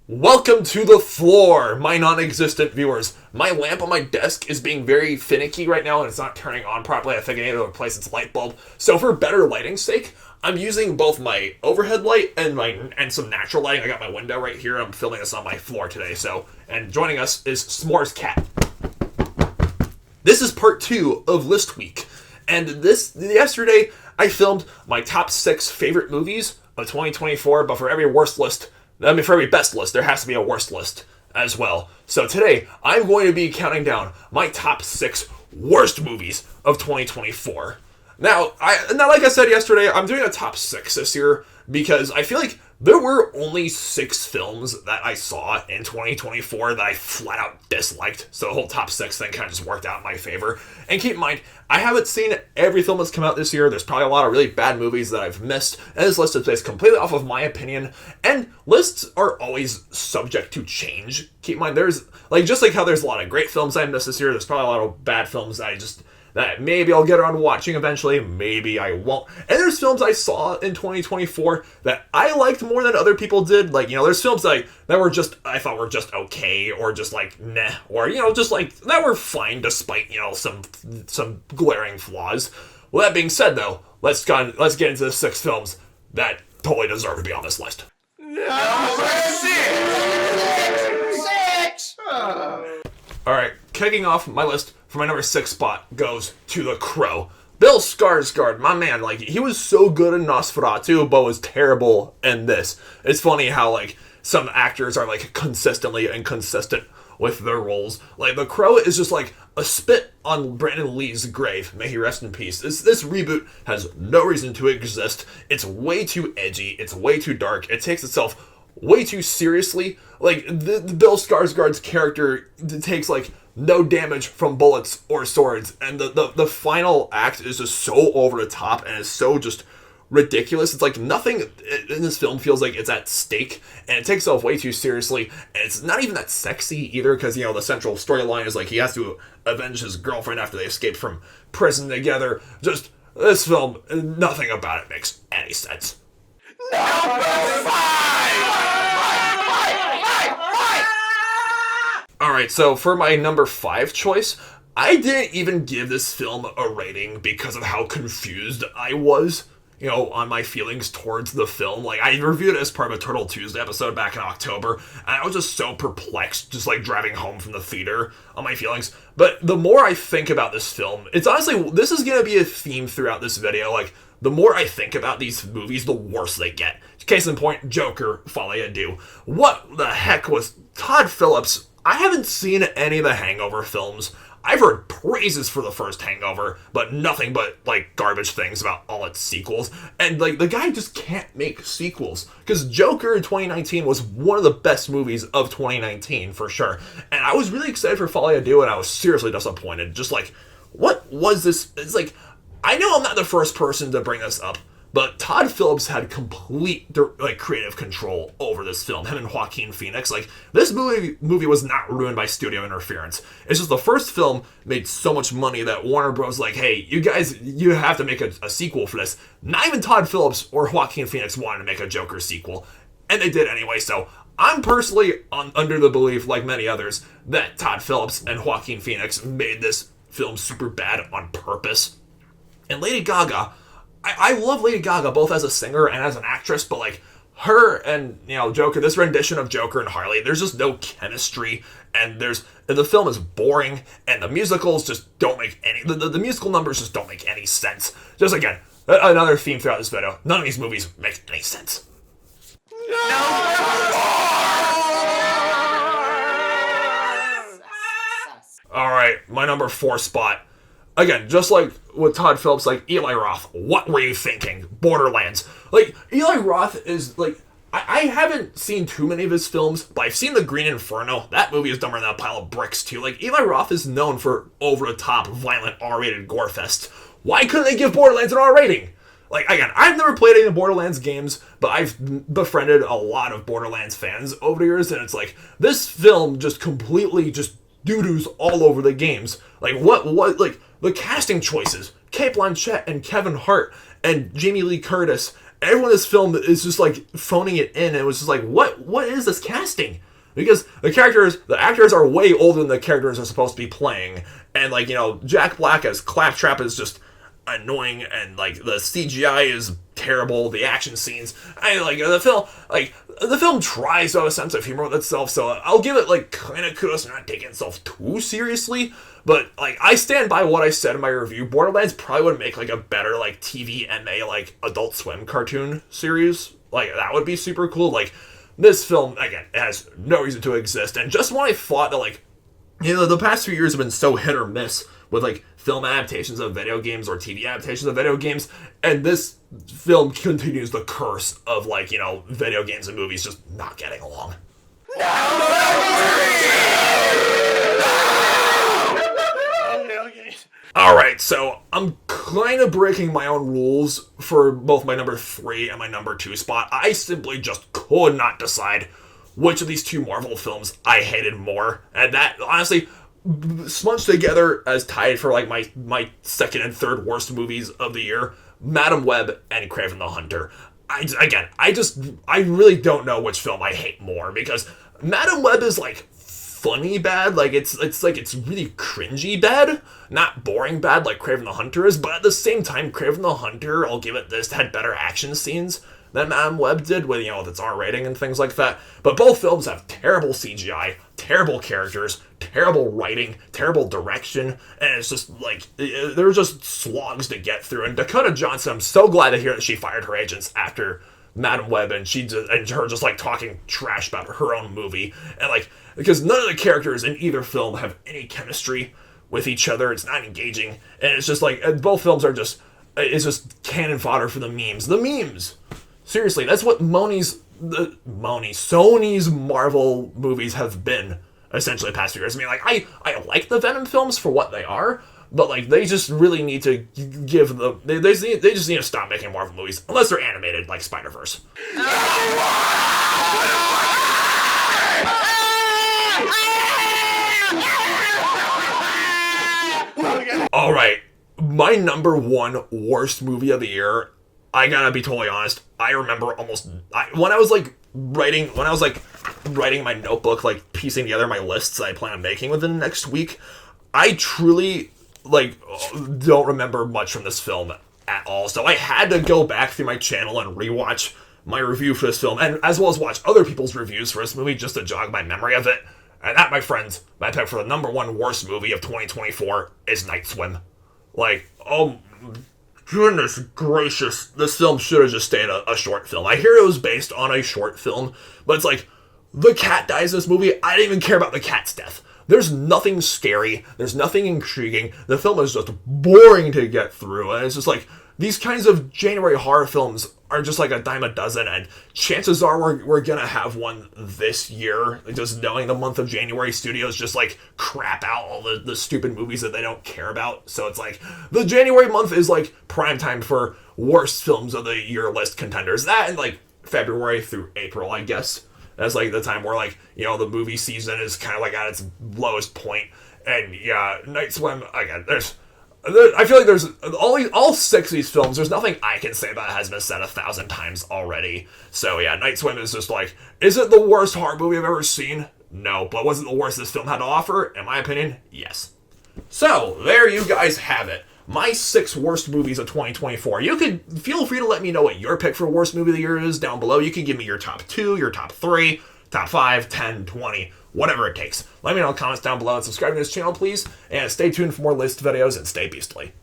Welcome to the floor, my non-existent viewers. My lamp on my desk is being very finicky right now and it's not turning on properly. I think I need to replace its light bulb. So for better lighting's sake, I'm using both my overhead light and some natural lighting. I got my window right here. I'm filming this on my floor today. And joining us is S'mores Cat. This is part 2 of List Week. And yesterday I filmed my top 6 favorite movies of 2024, but for every best list, there has to be a worst list as well. So today, I'm going to be counting down my top 6 worst movies of 2024. Now, like I said yesterday, I'm doing a top 6 this year because I feel like there were only 6 films that I saw in 2024 that I flat out disliked. So the whole top 6 thing kind of just worked out in my favor. And keep in mind, I haven't seen every film that's come out this year. There's probably a lot of really bad movies that I've missed. And this list is based completely off of my opinion. And lists are always subject to change. Keep in mind, there's, just like how there's a lot of great films I missed this year, there's probably a lot of bad films that maybe I'll get around watching eventually, maybe I won't. And there's films I saw in 2024 that I liked more than other people did. There's films that I thought were just okay, or just meh, or that were fine despite, some glaring flaws. Well, that being said though, let's get into the 6 films that totally deserve to be on this list. Number 6! Alright, kicking off my list for my number 6 spot goes to The Crow. Bill Skarsgård, my man, he was so good in Nosferatu, but was terrible in this. It's funny how, some actors are, consistently inconsistent with their roles. The Crow is just, a spit on Brandon Lee's grave. May he rest in peace. This reboot has no reason to exist. It's way too edgy. It's way too dark. It takes itself way too seriously. The Bill Skarsgård's character takes, no damage from bullets or swords, and the final act is just so over the top and it's so just ridiculous. It's nothing in this film feels like it's at stake, and it takes itself way too seriously, and it's not even that sexy either, because the central storyline is he has to avenge his girlfriend after they escaped from prison together. Just this film, nothing about it makes any sense. Number 5! Alright, so for my number 5 choice, I didn't even give this film a rating because of how confused I was, on my feelings towards the film. I reviewed it as part of a Turtle Tuesday episode back in October, and I was just so perplexed, just driving home from the theater on my feelings. But the more I think about this film, it's honestly, this is going to be a theme throughout this video. The more I think about these movies, the worse they get. Case in point, Joker, Folie à Deux. What the heck was Todd Phillips? I haven't seen any of the Hangover films. I've heard praises for the first Hangover, but nothing but, garbage things about all its sequels. And, the guy just can't make sequels. Because Joker in 2019 was one of the best movies of 2019, for sure. And I was really excited for Folie à Deux, and I was seriously disappointed. Just, what was this? It's I know I'm not the first person to bring this up, but Todd Phillips had complete, creative control over this film. Him and Joaquin Phoenix. This movie was not ruined by studio interference. It's just the first film made so much money that Warner Bros. Hey, you guys, you have to make a sequel for this. Not even Todd Phillips or Joaquin Phoenix wanted to make a Joker sequel. And they did anyway, so I'm personally under the belief, like many others, that Todd Phillips and Joaquin Phoenix made this film super bad on purpose. And Lady Gaga, I love Lady Gaga both as a singer and as an actress, but her and Joker, this rendition of Joker and Harley, there's just no chemistry, and the film is boring, and the musicals just don't make any the musical numbers just don't make any sense. Just again, another theme throughout this video. None of these movies make any sense. Alright, my number 4 spot. Again, just like with Todd Phillips, Eli Roth, what were you thinking? Borderlands. Eli Roth is, I haven't seen too many of his films, but I've seen The Green Inferno. That movie is dumber than a pile of bricks, too. Eli Roth is known for over-the-top, violent, R-rated gore fests. Why couldn't they give Borderlands an R rating? Again, I've never played any Borderlands games, but I've befriended a lot of Borderlands fans over the years, and it's this film just completely doo-doos all over the games. The casting choices, Cate Blanchett and Kevin Hart and Jamie Lee Curtis everyone in this film is just like phoning it in, and it was just like, what is this casting? Because the actors are way older than the characters are supposed to be playing, and like, you know, Jack Black as Claptrap is just annoying, and like the CGI is terrible, the action scenes, the film tries to have a sense of humor with itself, so I'll give it like kind of kudos for not taking itself too seriously. But like, I stand by what I said in my review. Borderlands probably would make like a better like TVMA like Adult Swim cartoon series. Like, that would be super cool. Like, this film, again, it has no reason to exist, and just when I thought that, like, you know, the past few years have been so hit or miss with like film adaptations of video games or TV adaptations of video games, and this film continues the curse of, like, you know, video games and movies just not getting along. Alright, so I'm kind of breaking my own rules for both my number 3 and my number 2 spot. I simply just could not decide which of these two Marvel films I hated more, and that, honestly, smunched together as tied for like my second and third worst movies of the year, Madam Web and Kraven the Hunter. I really don't know which film I hate more, because Madam Web is like funny bad, like it's really cringy bad, not boring bad like Kraven the Hunter is, but at the same time, Kraven the Hunter, I'll give it this, had better action scenes than Madam Web did, with, you know, with its R rating and things like that. But both films have terrible CGI, terrible characters, terrible writing, terrible direction, and it's just like, they're just slogs to get through. And Dakota Johnson, I'm so glad to hear that she fired her agents after Madam Web, and her just like talking trash about her own movie, and like, because none of the characters in either film have any chemistry with each other. It's not engaging, and it's just like, both films are just, it's just cannon fodder for the memes. The memes! Seriously, that's what Sony's Marvel movies have been, essentially, the past few years. I mean, like, I like the Venom films for what they are, but like, they just really need to give them, they just need to stop making Marvel movies, unless they're animated, like Spider-Verse. Alright, my number 1 worst movie of the year, I gotta be totally honest, I remember when I was writing my notebook, like piecing together my lists that I plan on making within the next week, I truly, like, don't remember much from this film at all. So I had to go back through my channel and rewatch my review for this film, and as well as watch other people's reviews for this movie just to jog my memory of it. And that, my friends, my pick for the number 1 worst movie of 2024 is Night Swim. Like, oh goodness gracious, this film should have just stayed a short film. I hear it was based on a short film, but it's like, the cat dies in this movie. I didn't even care about the cat's death. There's nothing scary. There's nothing intriguing. The film is just boring to get through. And it's just like, these kinds of January horror films are just like a dime a dozen. And chances are we're going to have one this year. Just knowing the month of January, studios just like crap out all the stupid movies that they don't care about. So it's like, the January month is like prime time for worst films of the year list contenders. That and like February through April, I guess. That's like the time where, like, you know, the movie season is kind of like at its lowest point. And yeah, Night Swim, again, I feel like there's all 6 of these films, there's nothing I can say about it has been said 1,000 times already. So yeah, Night Swim is just like, is it the worst horror movie I've ever seen? No. But was it the worst this film had to offer? In my opinion, yes. So, there you guys have it. My 6 worst movies of 2024. You could feel free to let me know what your pick for worst movie of the year is down below. You can give me your top 2, your top 3, top 5, 10, 20, whatever it takes. Let me know in the comments down below and subscribe to this channel, please. And stay tuned for more list videos and stay beastly.